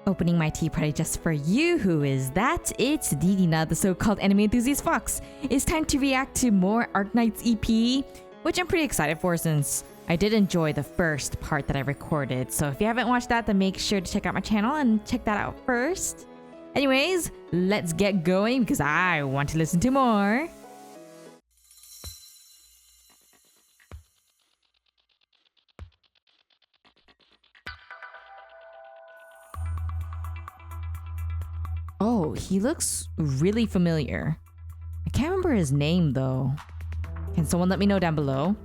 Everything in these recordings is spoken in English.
Opening my tea party just for you. Who is that? It's Ririna, the so-called anime enthusiast fox. It's time to react to more Arknights EP, which I'm pretty excited for since I did enjoy the first part that I recorded. So if you haven't watched that, then make sure to check out my channel and check that out first. Anyways, let's get going because I want to listen to more. Oh, he looks really familiar. I can't remember his name though. Can someone let me know down below?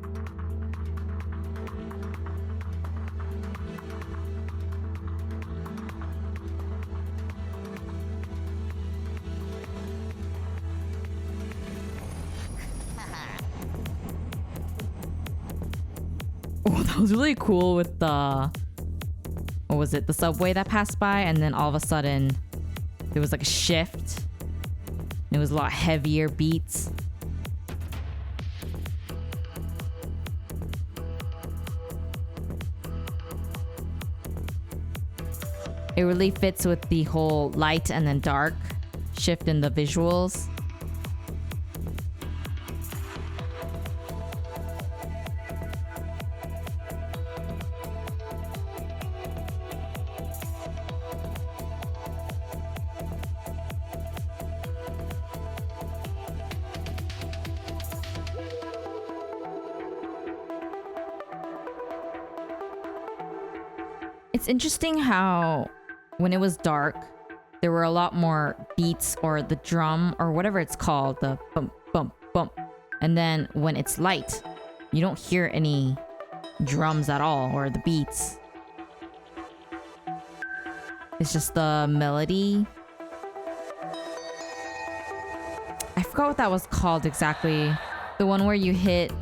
Oh, that was really cool with the... What was it? The subway that passed by and then all of a sudden there was like a shift. It was a lot heavier beats. It really fits with the whole light and then dark shift in the visuals. It's interesting how when it was dark, there were a lot more beats or the drum or whatever it's called, the bump, bump, bump. And then when it's light, you don't hear any drums at all or the beats. It's just the melody. I forgot what that was called exactly. The one where you hit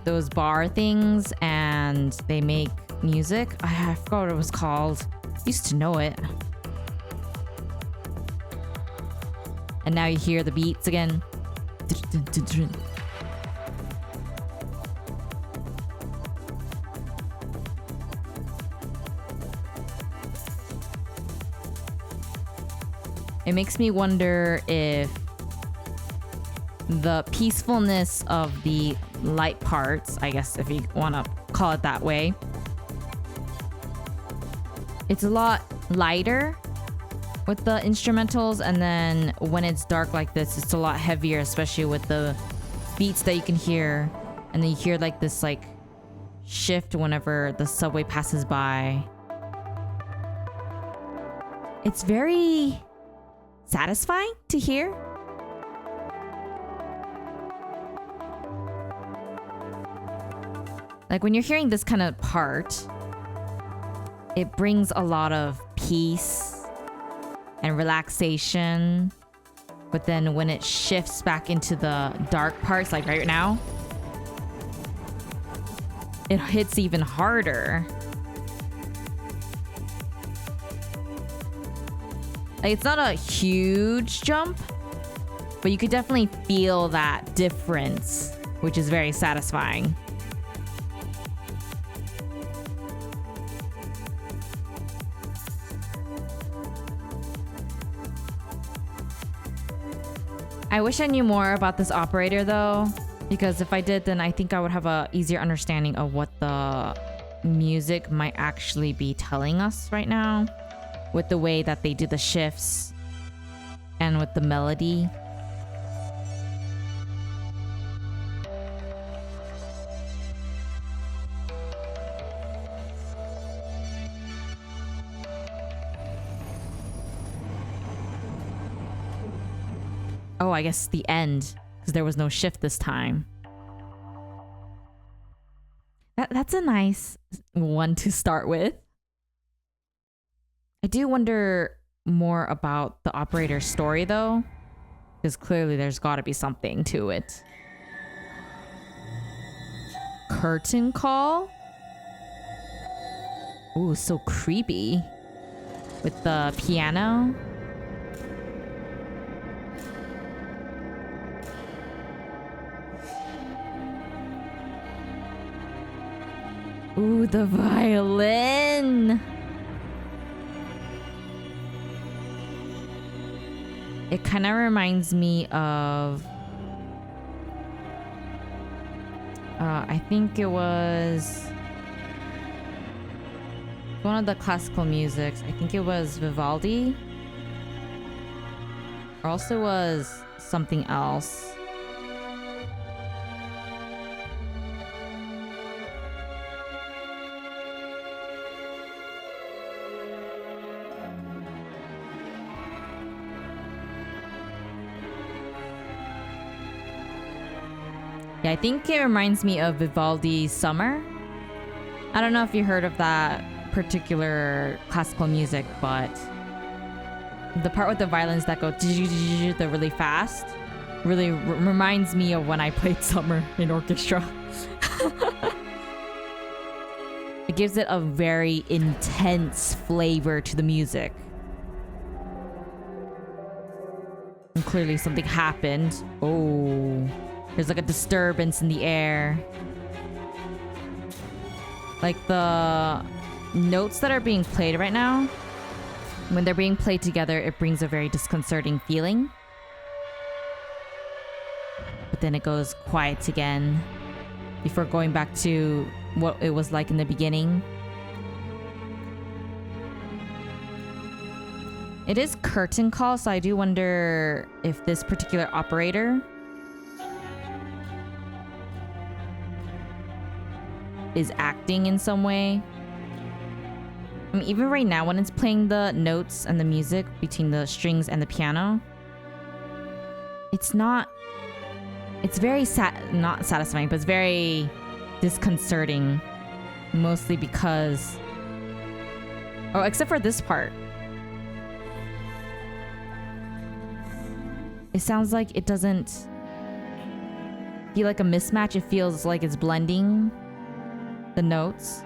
those bar things and they make music. I forgot what it was called. Used to know it. And now you hear the beats again. It makes me wonder if the peacefulness of the light parts, I guess if you want to call it that way, it's a lot lighter with the instrumentals, and then when it's dark like this, it's a lot heavier, especially with the beats that you can hear. And then you hear like this like shift whenever the subway passes by. It's very satisfying to hear. Like when you're hearing this kind of part, it brings a lot of peace and relaxation. But then when it shifts back into the dark parts, like right now, it hits even harder. Like it's not a huge jump, but you could definitely feel that difference, which is very satisfying. I wish I knew more about this operator though, because if I did, then I think I would have a easier understanding of what the music might actually be telling us right now, with the way that they do the shifts and with the melody. Oh, I guess the end, because there was no shift this time. That's a nice one to start with. I do wonder more about the operator's story though, because clearly there's got to be something to it. Curtain call? Ooh, so creepy. With the piano. Ooh, the violin. It kind of reminds me of... I think it was... one of the classical musics. I think it was Vivaldi. Or also was something else. Yeah, I think it reminds me of Vivaldi's Summer. I don't know if you heard of that particular classical music, but the part with the violins that go the really fast really reminds me of when I played Summer in orchestra. It gives it a very intense flavor to the music. And clearly something happened. Oh, there's like a disturbance in the air. Like the notes that are being played right now, when they're being played together, it brings a very disconcerting feeling. But then it goes quiet again before going back to what it was like in the beginning. It is curtain call, so I do wonder if this particular operator is acting in some way. I mean, even right now when it's playing the notes and the music between the strings and the piano, it's very not satisfying, but it's very disconcerting, mostly because, oh, except for this part. It sounds like it doesn't feel like a mismatch. It feels like it's blending the notes.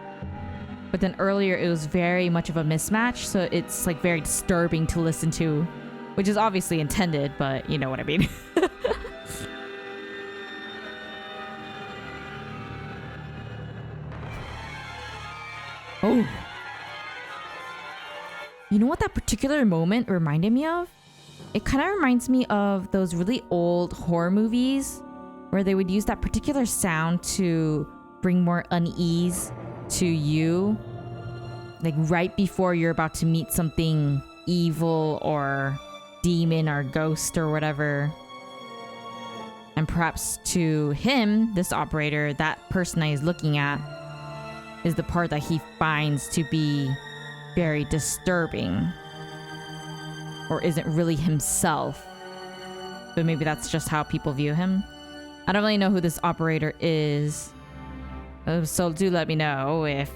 But then earlier it was very much of a mismatch, so it's like very disturbing to listen to, which is obviously intended, but you know what I mean. Oh. You know what that particular moment reminded me of? It kind of reminds me of those really old horror movies where they would use that particular sound to bring more unease to you, like right before you're about to meet something evil or demon or ghost or whatever. And perhaps to him, this operator, that person that he's looking at is the part that he finds to be very disturbing, or isn't really himself, but maybe that's just how people view him. I don't really know who this operator is. So do let me know if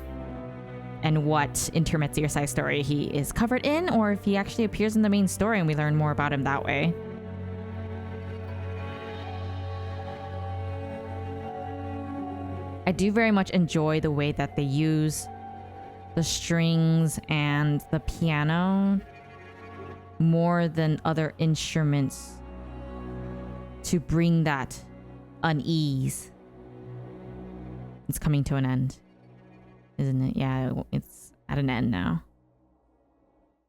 and what intermezzo or side story he is covered in, or if he actually appears in the main story and we learn more about him that way. I do very much enjoy the way that they use the strings and the piano more than other instruments to bring that unease. It's coming to an end, isn't it? Yeah, it's at an end now.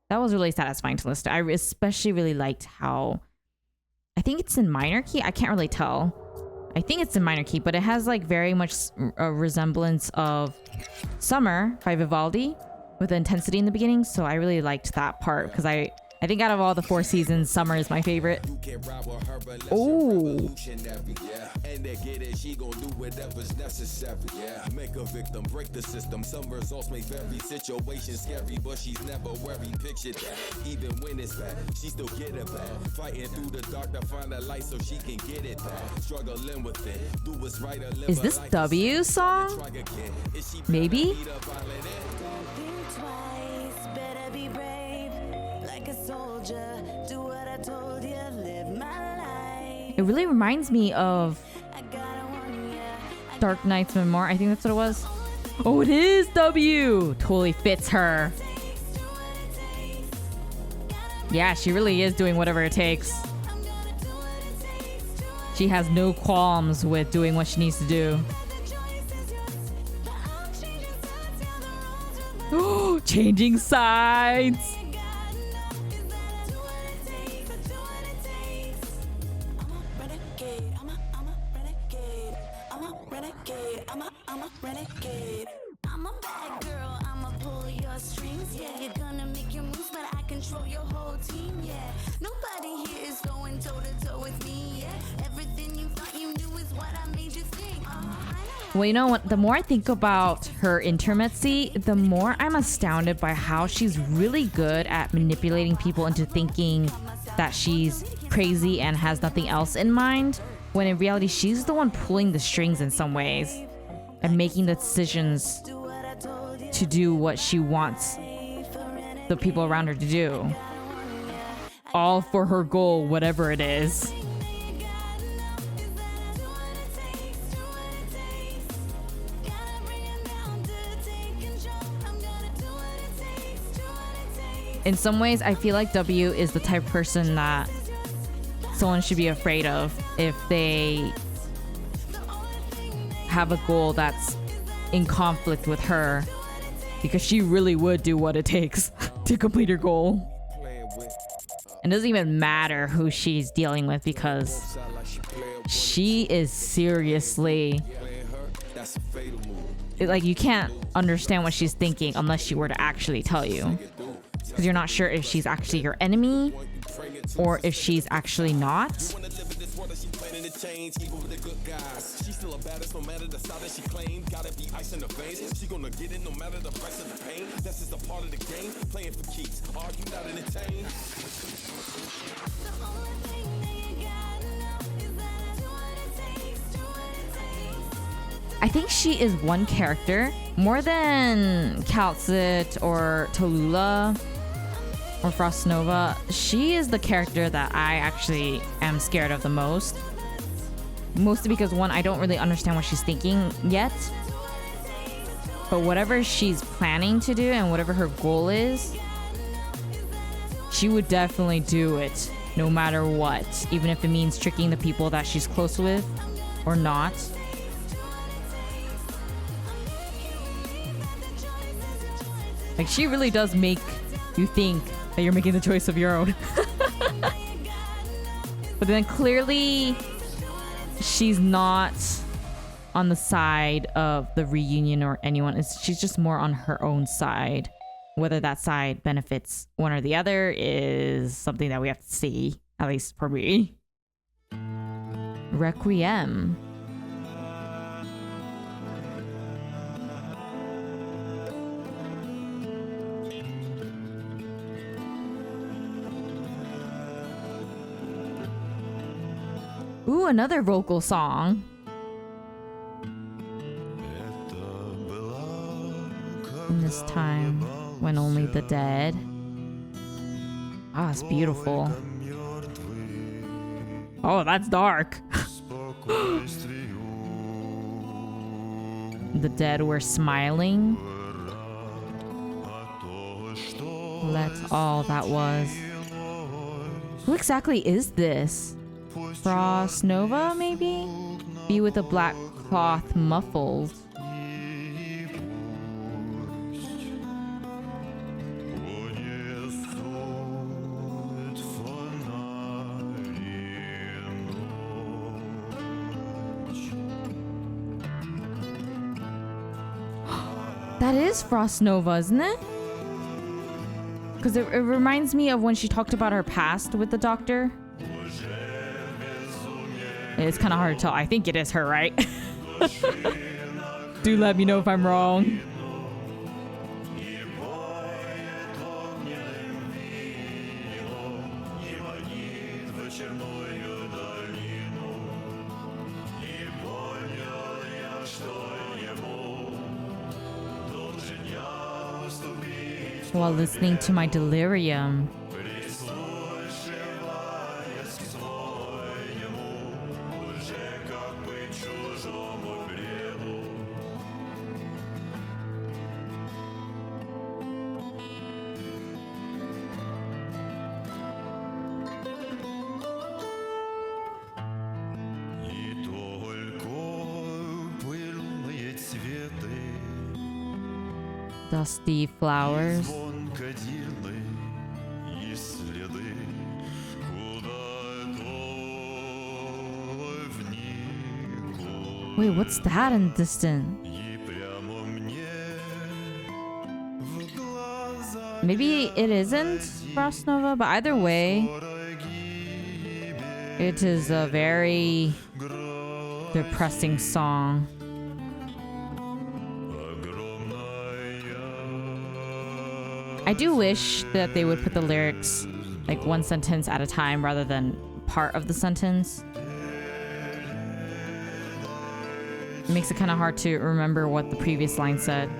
That was really satisfying to listen to. I especially really liked how, I think it's in minor key. I can't really tell. I think it's in minor key, but it has like very much a resemblance of Summer by Vivaldi with the intensity in the beginning. So I really liked that part because I think out of all the 4 seasons, Summer is my favorite. Oh. And they get it, she gon' do whatever's necessary. Yeah, make a victim, break the system. Some results make every situation scary, but she's never worried. Picture that, even when it's bad, she still get it back. Fighting through the dark to find a light so she can get it back. Struggling with it, do what's right or live. Is this W's song? Maybe? It really reminds me of Dark Knight's Memoir. I think that's what it was. Oh, it is W. Totally fits her. Yeah, she really is doing whatever it takes. She has no qualms with doing what she needs to do. Changing sides. Renegade. I'm a bad girl, I'ma pull your strings, yeah. You're gonna make your moves, but I control your whole team, yeah. Nobody here is going toe to toe with me, yeah. Everything you thought you knew is what I made you think. Well, you know what? The more I think about her intimacy, the more I'm astounded by how she's really good at manipulating people into thinking that she's crazy and has nothing else in mind, when in reality, she's the one pulling the strings in some ways and making the decisions to do what she wants the people around her to do. All for her goal, whatever it is. In some ways, I feel like W is the type of person that someone should be afraid of if they have a goal that's in conflict with her, because she really would do what it takes to complete her goal. It doesn't even matter who she's dealing with, because she is seriously, like, you can't understand what she's thinking unless she were to actually tell you, because you're not sure if she's actually your enemy or if she's actually not. She's still a badass no matter the side that she claimed. Gotta be ice in the veins. She gonna get it no matter the price of the pain. That's just a part of the game. Playing for keeps. Argue not entertain. I think she is one character more than Calcit or Tallulah or Frost Nova. She is the character that I actually am scared of the most. Mostly because, one, I don't really understand what she's thinking yet. But whatever she's planning to do and whatever her goal is, she would definitely do it no matter what. Even if it means tricking the people that she's close with or not. Like, she really does make you think that you're making the choice of your own. But then clearly she's not on the side of the reunion or anyone. She's just more on her own side. Whether that side benefits one or the other is something that we have to see, at least for me. Requiem. Ooh, another vocal song. In this time when only the dead. Ah, it's beautiful. Oh, that's dark. The dead were smiling. Let all that was. Who exactly is this? Frost Nova, maybe? Be with the black cloth muffled. That is Frost Nova, isn't it? Because it reminds me of when she talked about her past with the doctor. It's kind of hard to tell. I think it is her, right? Do let me know if I'm wrong. While listening to my delirium. Dusty flowers. Wait, what's that in the distance? Maybe it isn't Frost Nova, but either way, it is a very depressing song. I do wish that they would put the lyrics like one sentence at a time rather than part of the sentence. It makes it kind of hard to remember what the previous line said.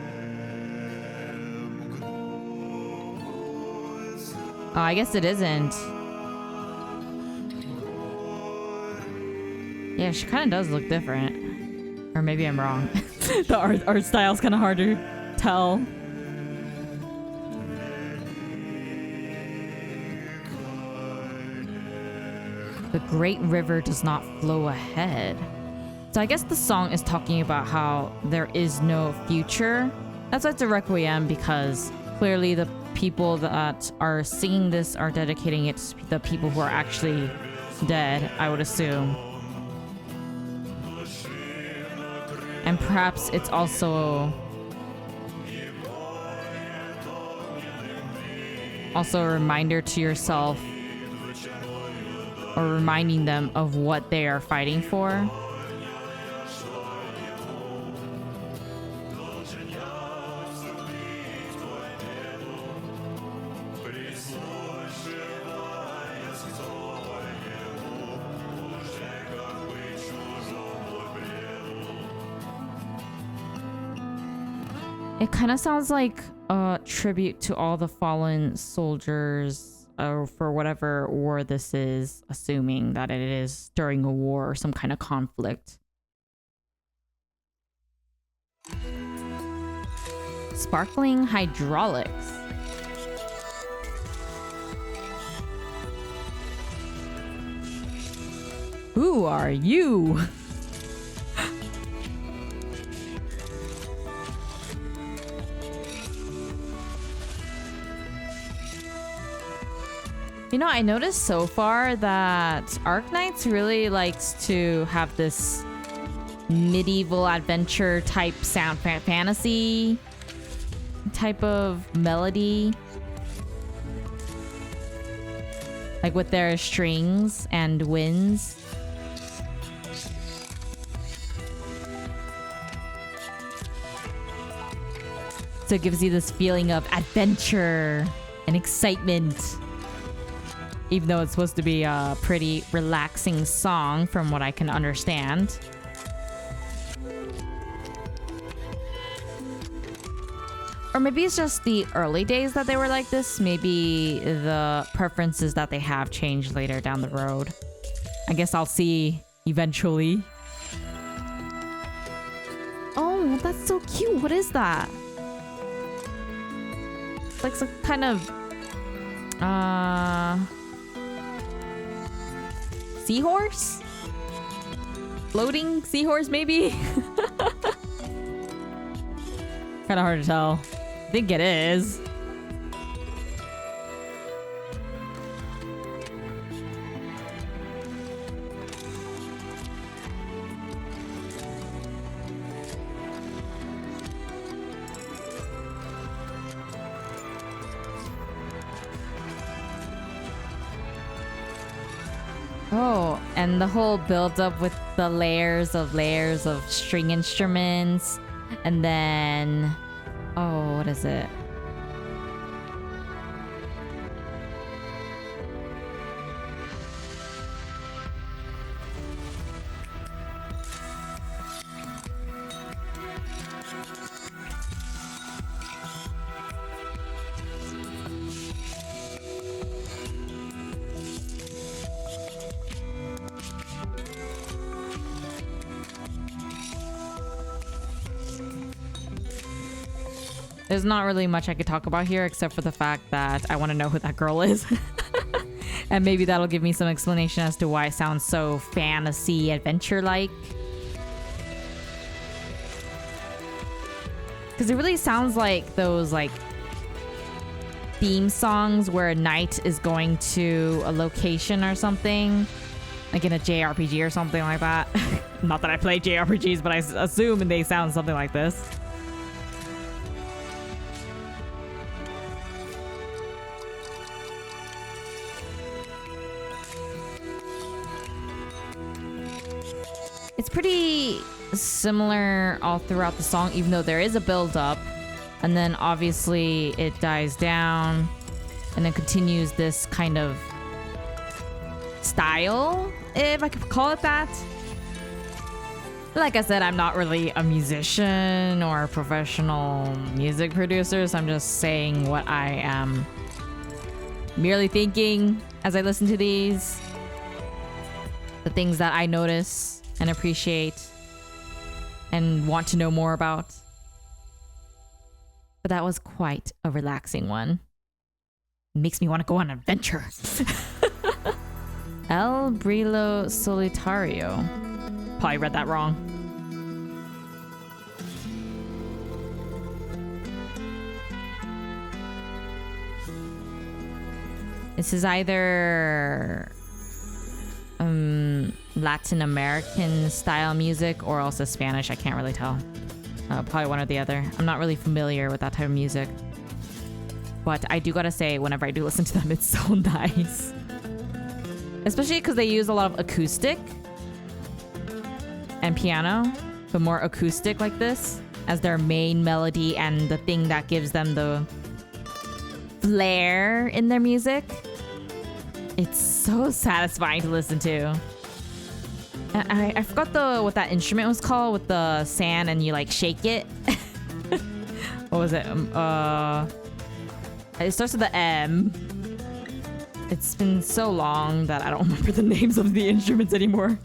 Oh, I guess it isn't. Yeah, she kind of does look different. Or maybe I'm wrong. The art style's kind of hard to tell. The great river does not flow ahead. So I guess the song is talking about how there is no future. That's why it's a requiem, because clearly the people that are singing this are dedicating it to the people who are actually dead, I would assume. And perhaps it's also a reminder to yourself, or reminding them of what they are fighting for. It kind of sounds like a tribute to all the fallen soldiers for whatever war this is, assuming that it is during a war or some kind of conflict. Sparkling hydraulics. Who are you? You know, I noticed so far that Arknights really likes to have this medieval adventure type sound, fantasy type of melody. Like with their strings and winds. So it gives you this feeling of adventure and excitement. Even though it's supposed to be a pretty relaxing song from what I can understand. Or maybe it's just the early days that they were like this. Maybe the preferences that they have changed later down the road. I guess I'll see eventually. Oh, that's so cute. What is that? It's like some kind of... seahorse? Floating seahorse, maybe? Kind of hard to tell. I think it is. Oh, and the whole build up with the layers of string instruments. And then, oh, what is it? There's not really much I could talk about here except for the fact that I want to know who that girl is. And maybe that'll give me some explanation as to why it sounds so fantasy adventure-like. Because it really sounds like those like theme songs where a knight is going to a location or something. Like in a JRPG or something like that. Not that I play JRPGs, but I assume they sound something like this. It's pretty similar all throughout the song, even though there is a build up, and then obviously it dies down and then continues this kind of style, if I could call it that. Like I said, I'm not really a musician or a professional music producer, so I'm just saying what I am merely thinking as I listen to these. The things that I notice and appreciate and want to know more about. But that was quite a relaxing one. Makes me want to go on an adventure. El Brillo Solitario. Probably read that wrong. This is either Latin American style music or also Spanish. I can't really tell. Probably one or the other. I'm not really familiar with that type of music. But I do gotta say, whenever I do listen to them, it's so nice. Especially because they use a lot of acoustic and piano, but more acoustic like this as their main melody and the thing that gives them the flair in their music. It's so satisfying to listen to. And I forgot what that instrument was called with the sand and you like shake it. What was it? It starts with the M. It's been so long that I don't remember the names of the instruments anymore.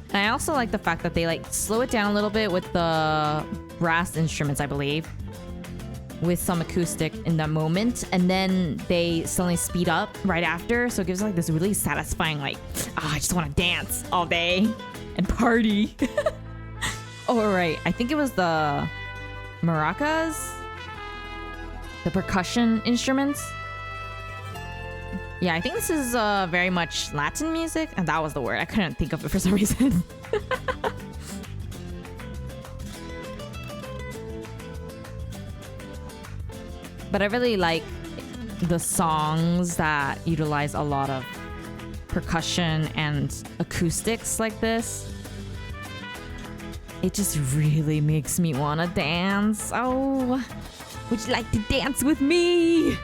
And I also like the fact that they like slow it down a little bit with the brass instruments, I believe, with some acoustic in that moment, and then they suddenly speed up right after, so it gives like this really satisfying like, I just want to dance all day and party. Oh right, I think it was the maracas, the percussion instruments. Yeah, I think this is very much Latin music, and that was the word. I couldn't think of it for some reason. But I really like the songs that utilize a lot of percussion and acoustics like this. It just really makes me want to dance. Oh, would you like to dance with me?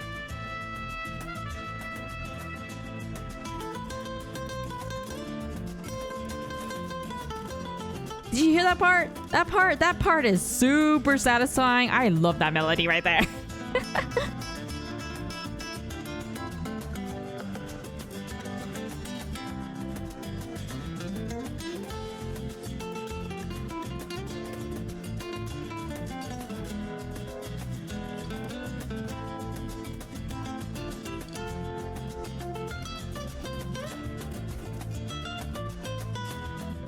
Did you hear that part? That part is super satisfying. I love that melody right there.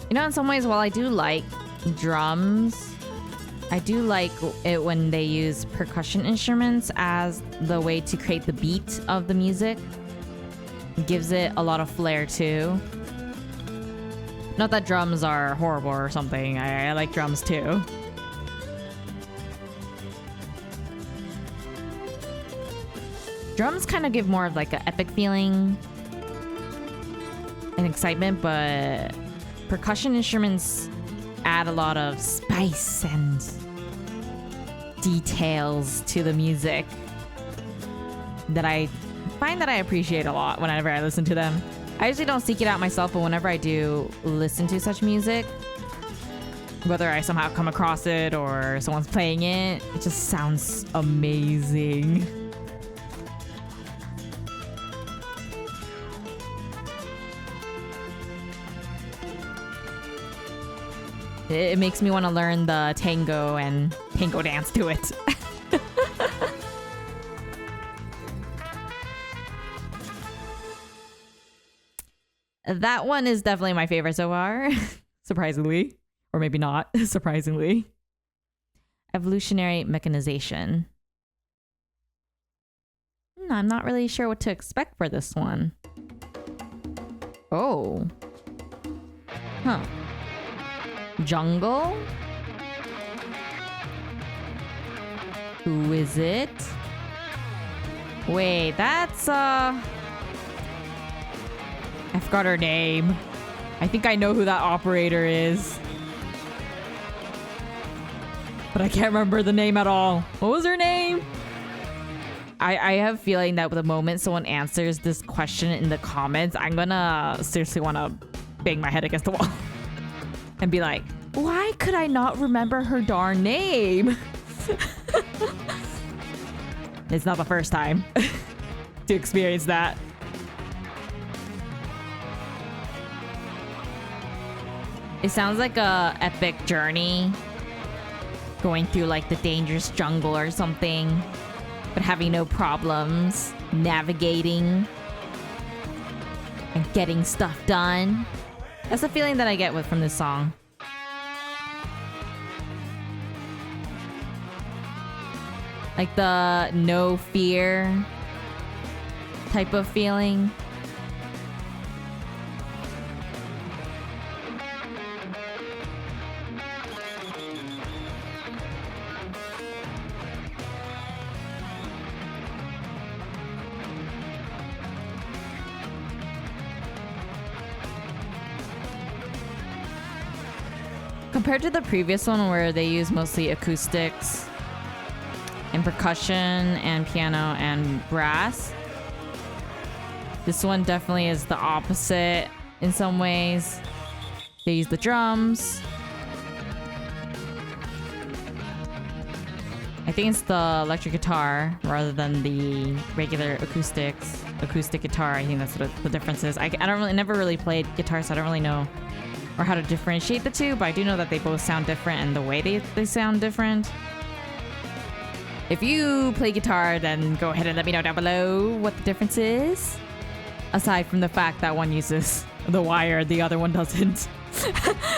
You know, in some ways, while I do like drums, I do like it when they use percussion instruments as the way to create the beat of the music. It gives it a lot of flair too. Not that drums are horrible or something. I like drums too. Drums kind of give more of like an epic feeling and excitement, but percussion instruments add a lot of spice and details to the music that I find that I appreciate a lot whenever I listen to them. I usually don't seek it out myself, but whenever I do listen to such music, whether I somehow come across it or someone's playing it, it just sounds amazing. It makes me want to learn the tango and tango dance to it. That one is definitely my favorite so far. Surprisingly. Or maybe not. Surprisingly. Evolutionary Mechanization. I'm not really sure what to expect for this one. Oh. Huh. Jungle? Who is it? Wait, that's I forgot her name. I think I know who that operator is. But I can't remember the name at all. What was her name? I have a feeling that the moment someone answers this question in the comments, I'm gonna seriously want to bang my head against the wall. And be like, why could I not remember her darn name? It's not the first time to experience that. It sounds like a epic journey. Going through like the dangerous jungle or something. But having no problems. Navigating. And getting stuff done. That's the feeling that I get from this song. Like the no fear type of feeling. Compared to the previous one where they use mostly acoustics and percussion and piano and brass, this one definitely is the opposite in some ways. They use the drums. I think it's the electric guitar rather than the regular acoustic guitar. I think that's what the difference is. I never really played guitar, so I don't really know or how to differentiate the two, but I do know that they both sound different and the way they sound different. If you play guitar, then go ahead and let me know down below what the difference is. Aside from the fact that one uses the wire, the other one doesn't.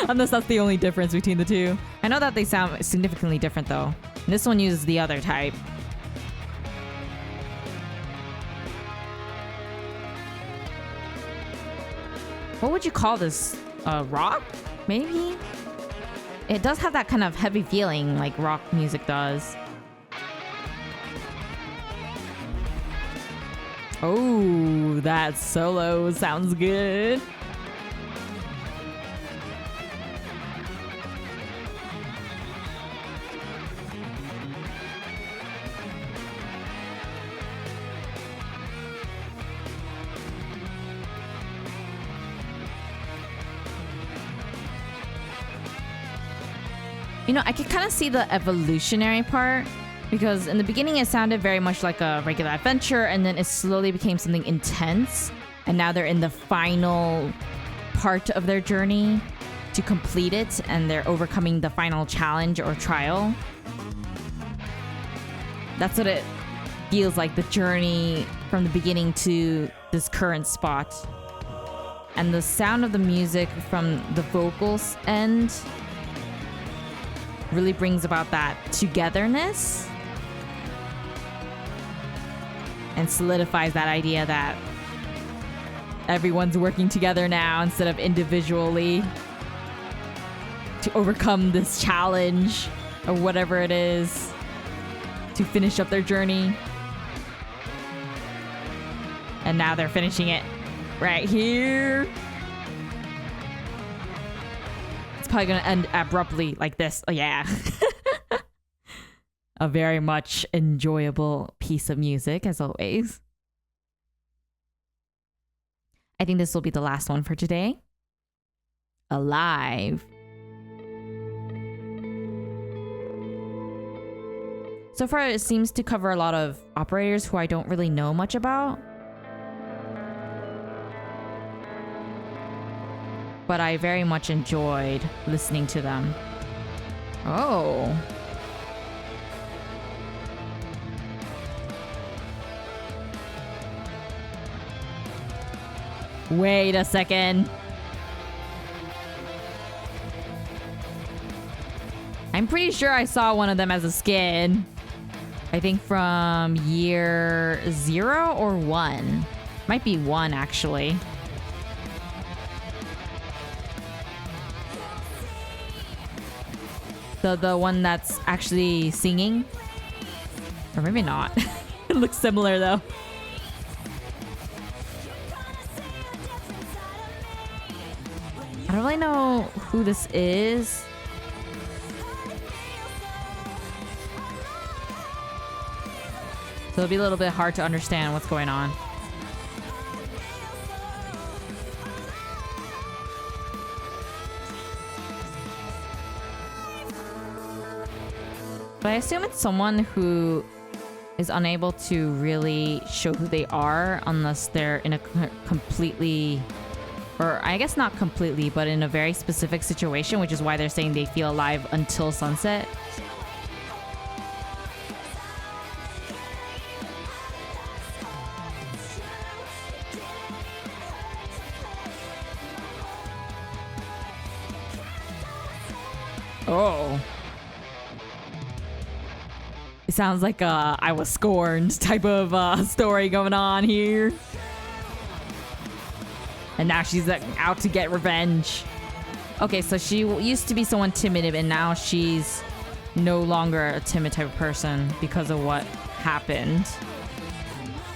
Unless that's the only difference between the two. I know that they sound significantly different though. And this one uses the other type. What would you call this? Rock? Maybe? It does have that kind of heavy feeling like rock music does. Oh, that solo sounds good. You know, I could kind of see the evolutionary part because in the beginning it sounded very much like a regular adventure and then it slowly became something intense. And now they're in the final part of their journey to complete it and they're overcoming the final challenge or trial. That's what it feels like, the journey from the beginning to this current spot. And the sound of the music from the vocals end really brings about that togetherness and solidifies that idea that everyone's working together now instead of individually to overcome this challenge or whatever it is to finish up their journey. And now they're finishing it right here. Probably gonna end abruptly like this. Oh yeah. A very much enjoyable piece of music as always. I think this will be the last one for today. Alive. So far it seems to cover a lot of operators who I don't really know much about. But I very much enjoyed listening to them. Oh. Wait a second. I'm pretty sure I saw one of them as a skin. I think from year 0 or 1. Might be 1 actually. The one that's actually singing? Or maybe not. It looks similar though. I don't really know who this is. So it'll be a little bit hard to understand what's going on. But I assume it's someone who is unable to really show who they are unless they're in a completely, or I guess not completely, but in a very specific situation, which is why they're saying they feel alive until sunset. Oh. It sounds like a I was scorned type of story going on here. And now she's out to get revenge. Okay, so she used to be someone timid and now she's no longer a timid type of person because of what happened.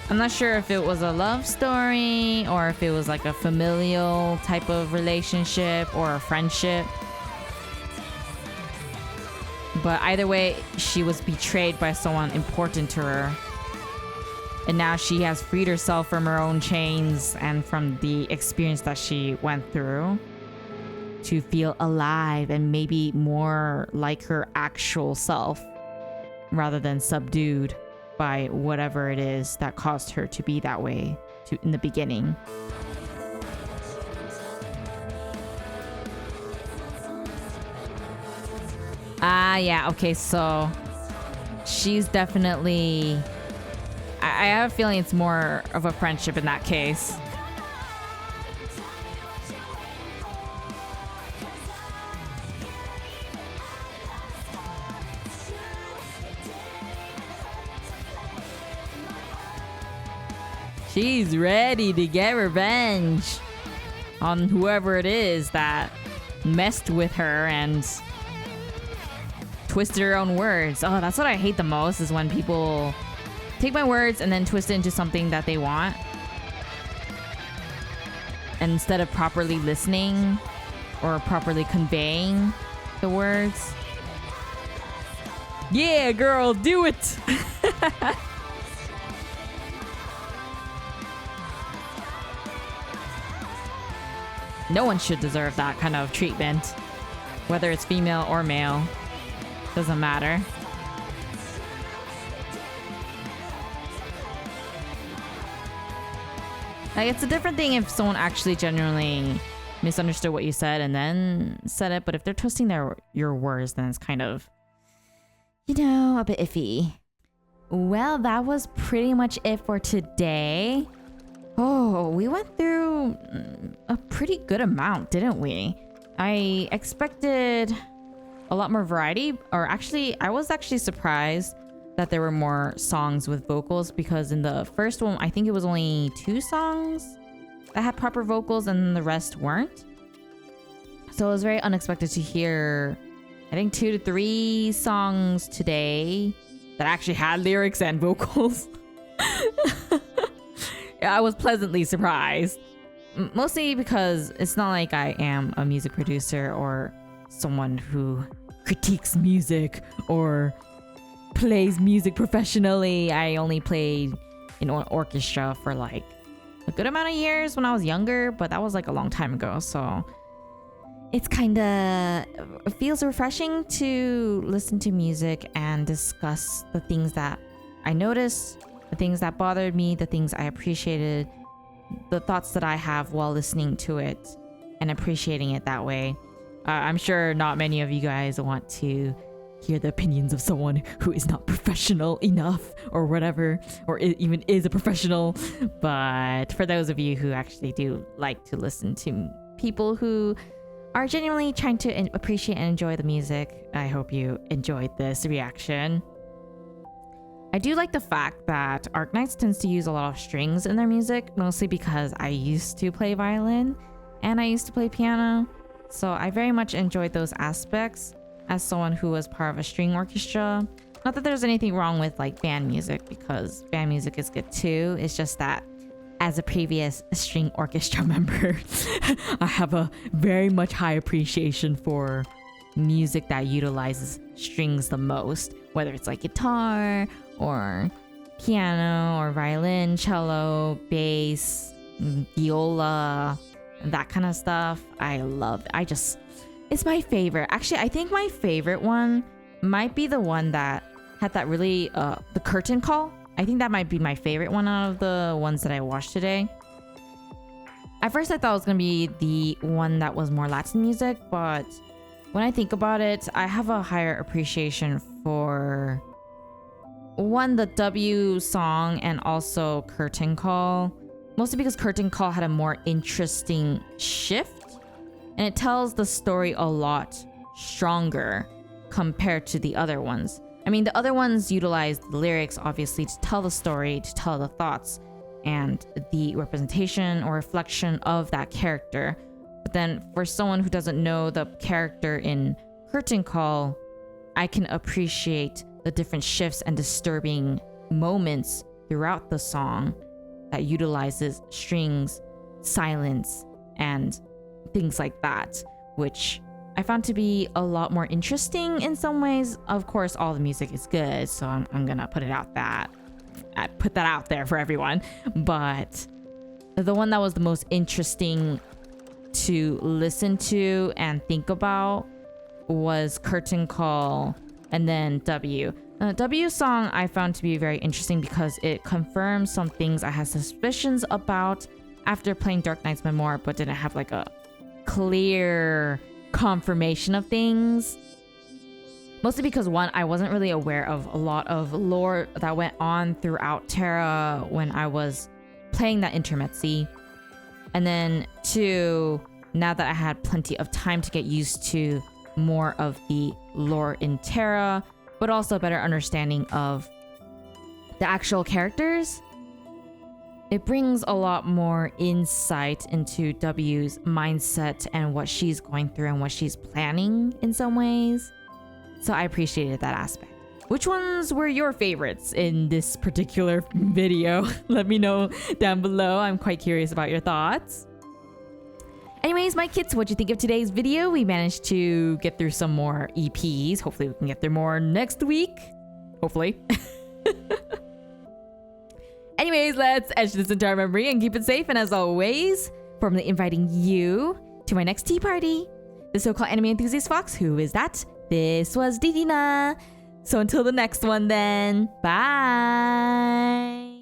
I'm not sure if it was a love story or if it was like a familial type of relationship or a friendship. But either way, she was betrayed by someone important to her. And now she has freed herself from her own chains and from the experience that she went through to feel alive and maybe more like her actual self rather than subdued by whatever it is that caused her to be that way in the beginning. Yeah, okay, so she's definitely... I have a feeling it's more of a friendship in that case. She's ready to get revenge on whoever it is that messed with her and twisted her own words. Oh, that's what I hate the most, is when people take my words and then twist it into something that they want. And instead of properly listening or properly conveying the words. Yeah, girl, do it! No one should deserve that kind of treatment. Whether it's female or male. Doesn't matter. Like, it's a different thing if someone actually genuinely misunderstood what you said and then said it, but if they're twisting your words, then it's kind of, you know, a bit iffy. Well, that was pretty much it for today. Oh, we went through a pretty good amount, didn't we? I expected a lot more variety, or actually, I was actually surprised that there were more songs with vocals, because in the first one, I think it was only 2 songs that had proper vocals and the rest weren't. So it was very unexpected to hear, I think 2 to 3 songs today that actually had lyrics and vocals. I was pleasantly surprised. Mostly because it's not like I am a music producer or someone who critiques music or plays music professionally. I only played in an orchestra for like a good amount of years when I was younger, but that was like a long time ago. So it's it feels refreshing to listen to music and discuss the things that I noticed, the things that bothered me, the things I appreciated, the thoughts that I have while listening to it and appreciating it that way. I'm sure not many of you guys want to hear the opinions of someone who is not professional enough or whatever, or even is a professional. But for those of you who actually do like to listen to people who are genuinely trying to appreciate and enjoy the music, I hope you enjoyed this reaction. I do like the fact that Arknights tends to use a lot of strings in their music, mostly because I used to play violin and I used to play piano. So I very much enjoyed those aspects. as someone who was part of a string orchestra. Not that there's anything wrong with like band music, because band music is good too. It's just that as a previous string orchestra member, I have a very much high appreciation for music that utilizes strings the most, whether it's like guitar or piano or violin, cello, bass, viola, that kind of stuff. I love it. It's my favorite. Actually, I think my favorite one might be the one that had that really the curtain call. I think that might be my favorite one out of the ones that I watched today. At first I thought it was gonna be the one that was more Latin music, but when I think about it, I have a higher appreciation for one, the W song, and also Curtain Call. Mostly because Curtain Call had a more interesting shift, and it tells the story a lot stronger compared to the other ones. I mean, the other ones utilize the lyrics, obviously, to tell the story, to tell the thoughts, and the representation or reflection of that character. But then for someone who doesn't know the character in Curtain Call, I can appreciate the different shifts and disturbing moments throughout the song that utilizes strings, silence, and things like that, which I found to be a lot more interesting in some ways. Of course, all the music is good, so I'm gonna put that out there for everyone. But the one that was the most interesting to listen to and think about was Curtain Call, and then W. W song I found to be very interesting because it confirms some things I had suspicions about after playing Dark Knight's Memoir, but didn't have like a clear confirmation of things. Mostly because one, I wasn't really aware of a lot of lore that went on throughout Terra when I was playing that intermezzi. And then two, now that I had plenty of time to get used to more of the lore in Terra, but also a better understanding of the actual characters, it brings a lot more insight into W's mindset and what she's going through and what she's planning in some ways. So I appreciated that aspect. Which ones were your favorites in this particular video? Let me know down below. I'm quite curious about your thoughts. Anyways, my kids, what'd you think of today's video? We managed to get through some more EPs. Hopefully we can get through more next week. Hopefully. Anyways, let's etch this into our memory and keep it safe. And as always, formally inviting you to my next tea party. The so-called anime enthusiast fox, who is that? This was Ririna. So until the next one then, bye!